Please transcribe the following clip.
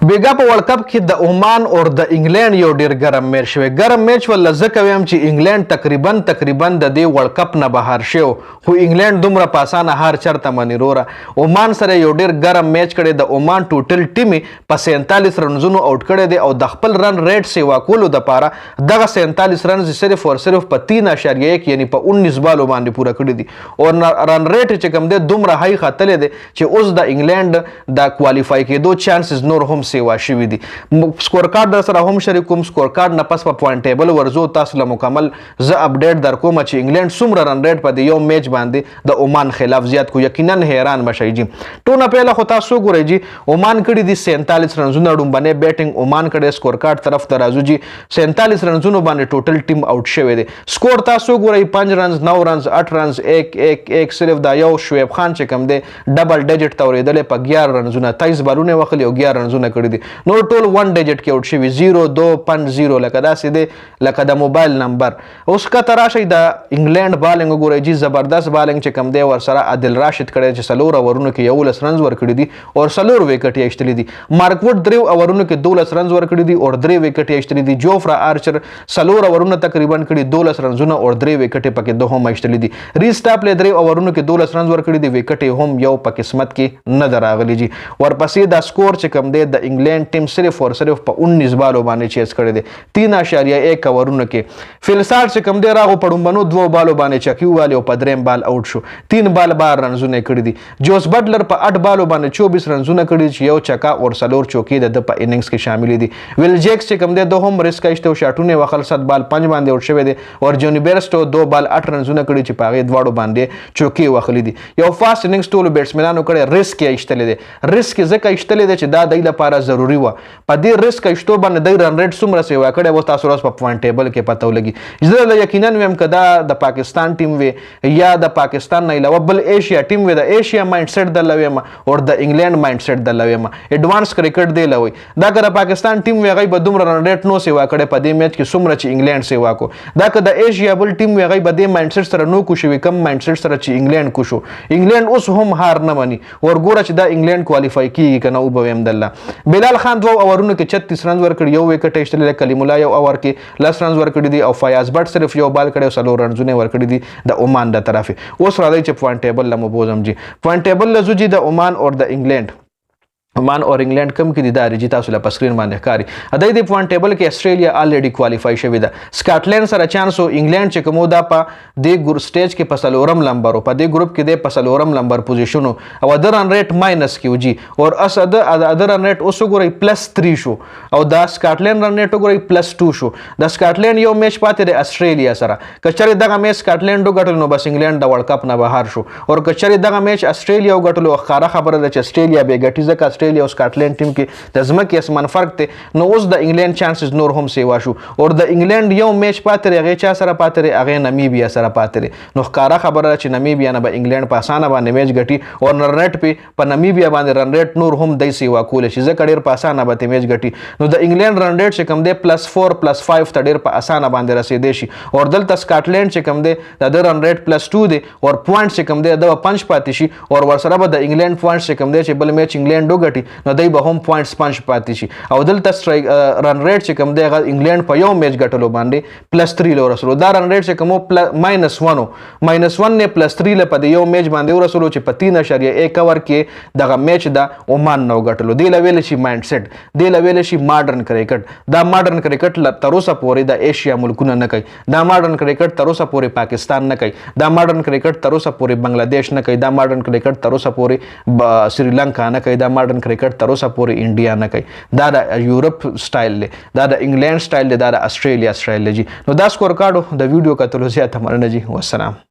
بیګا په ورلد کپ کې د عمان او د انګلند یو ډیر ګرم میچ شوی. ګرم میچ ول زکه ویم چې انګلند تقریبا د دې ورلد کپ نه بهر شو، خو انګلند دومره په اسانه هار چرته منی روره. عمان سره یو ډیر ګرم میچ کړي. د عمان ټوټل ټیم په 47 رنزونو آوټ کړي دي او د خپل رن ریټ سیوا کولو د پاره دغه 47 رنز صرف او صرف په 3.1 یعنی په 19 بالو باندې پوره کړی دي او رن ریټ چې کوم دی دومره هاي خاتلې دي چې اوس د انګلند د کوالیفای کېدو چانسز نور هم سیوا شوی دي. سکور کارت در سره هم شریکوم. سکور کارت نه پس په پوینټ ټیبل ورزو تاسو له مکمل زه اپډیټ در کوم چې انګلند څومره رن ریټ په یو میچ باندې د عمان خلاف زیات کو. یقینا حیران مشئ جی. ټونه پهله خو تاسو ګورئ جی عمان کړي دي 47 رنزونه ډومبنه بیټینګ عمان کړي. سکور کارت طرف ته راځو جی 47 رنزونو باندې ټوټل ټیم آوټ شوی دی. سکور تاسو ګورئ 5 رنز 9 رنز 8 رنز 1 صرف دا یو شعیب خان چې کوم دی ډبل ډیجټ توریدل په 11 رنزونه 23 بالونه وخلی او 11 رنزونه کړی دي. نور ټول 1 ډیجټ کې آوټ شوی 0 2 5 0 لکه داسې دی لکه د موبایل نمبر. اوس کته راشي د انګلند بالینګ وګورئ جی زبردست بالینګ چې کم دی ور سره عادل راشد کړی چې سلور اورونو کې 11 رنز ور کړی دي او سلور وکټ یې اشتلی دي. مارک ووډ 3 اورونو کې 12 رنز ور کړی دي او 3 وکټ یې اشتلی دي. جوفرا آرچر سلور اورونو تقریبا کړی 12 رنزونه او 3 وکټ پکې دوه هم اشتلی دي. ریسټاپ له 3 اورونو کې 12 رنز ور کړی دي وکټ هم یو په قسمت کې نه دراغلی جی. ورپسې دا سکور چې کم دی د انګلند ټیم صرف او صرف په 19 بالو باندې چیز کړی دی 3.1 اورونو کې. فلسار چې کم دی راغو پړومبنو 2 بالو باندې چکی والی او په 3 بال آوټ شو. 3 بال بار رنزونه کړی دي. جوس بټلر په 8 بالو باندې 24 رنزونه کړی چې یو چکا او سلور چوکي د په اننګز کې شامل دي. ویل جیکس چې کم دی دوه هم ریسک ایسته او شاټونه وخل 7 بال 5 باندې آوټ شوی دی او جونی بیرسټو 2 بال 8 رنزونه کړی چې پاغه دواړو باندې چوکي وخلی دي. یو فاست اننګز ټول بیټسمنانو کړی ریسک ایستل دي. ریسک ځکه ایستل دي چې دا د لپاره ضروری و. په دې ریسک ایستو باندې د رن ریټ څومره سیوا کړی و تاسو راس په پوینټ ټیبل کې پته ولګي. زه یقینا ویم کدا د پاکستان ټیم وي یا د پاکستان نه علاوه بل ایشیا ټیم وي د ایشیا مایند سیټ د لویم او د انګلند مایند سیټ د لویم ایڈوانس کرکټ دی لوي. دا که د پاکستان ټیم وي غي به دومره رن ریټ نو سیوا کړی په دې میچ کې څومره چې انګلند سیوا کو. دا که د ایشیا بل ټیم وي غي به دې مایند سیټ سره نو کو شوی کم مایند سیټ سره چې انګلند کو شو. انګلند اوس هم هار نه مني ورګوره چې دا انګلند کوالیفای کیږي کنه او به الله. بلال خان 2 اورونو کې 36 رنز ور کړی یو وکټ ایستل. کلیم الله یو اور کې 10 رنز ور کړی دي او فیاض بټ صرف یو بال کړی او سلور رنزونه ور کړی دي د عمان د طرفه. اوس راځي چې پوینټ ټیبل لمو بوزم جی. پوینټ ټیبل لزو جی د عمان او د انګلند عمان اور انګلند کم کې دي دا رجی تاسو له پسکرین باندې ښکاری. ادای دی پوینټ ټیبل کې استرالیا الریډي کوالیفای شوی ده. سکاټلند سره چانس او انګلند چې کومو دا په دې ګروپ سټیج کې په سلورم نمبر او په دې ګروپ کې د په سلورم نمبر پوزیشن او د رن ریټ ماینس کیو جی اور اسد د رن ریټ اوس ګوري +3 شو او دا سکاټلند رن ریټ ګوري +2 شو. د سکاټلند یو میچ پاتې د استرالیا سره کچره دغه میچ سکاټلند وګټل نو بس انګلند د ورلد کپ نه بهر شو او کچره دغه میچ استرالیا وګټل او خاره خبره ده چې استرالیا به ګټي ځکه استرالیا او سکاټلند ټیم کې د ځمکې اسمان فرق ته نو اوس د انګلند چانسز نور هم سیوا شو او د انګلند یو میچ پاتې هغه چا سره پاتې هغه نامیبیا سره پاتې. نو ښکارا خبره چې نامیبیا نه به انګلند په اسانه باندې میچ ګټي او رن ریټ په نامیبیا باندې رن ریټ نور هم د سیوا کول شي ځکه ډیر په اسانه باندې میچ ګټي. نو د انګلند رن ریټ چې کم دی +4 +5 ته ډیر په اسانه باندې رسیدي شي او دلته سکاټلند چې کم دی د رن ریټ +2 دی او پوینټ چې کم دی د 5 پاتې شي او ورسره به د انګلند پوینټ چې کم دی چې بل میچ انګلند وګټي نو دای به هم پوینټس 5 پاتې شي او دلته رن ریټ چې کوم دی انګلند په یو میچ ګټلو باندې +3 له ورسولو. دا رن ریټ چې کوم -1 نه +3 له په یو میچ باندې ورسولو چې په 3.1 اور کې دغه میچ د عمان نو ګټلو. دی لویل شي مایند سیټ دی لویل شي ماډرن کرکټ. دا ماډرن کرکټ تر اوسه پورې د ایشیا ملکونه نه کوي. دا ماډرن کرکټ تر اوسه پورې پاکستان نه کوي. دا ماډرن کرکټ تر اوسه پورې بنگلاديش نه کوي. دا ماډرن کرکټ تر اوسه پورې سریلانکا نه کوي. دا ماډرن کرکټ تر اوسه پورې انډیا نه کوي. دا د یورپ سټایل دی. دا د انګلند سټایل دی. دا د استرالیا سټایل دی جی. نو دا سکور کارډو د ویډیو کتلو زیاته مننه جی. والسلام.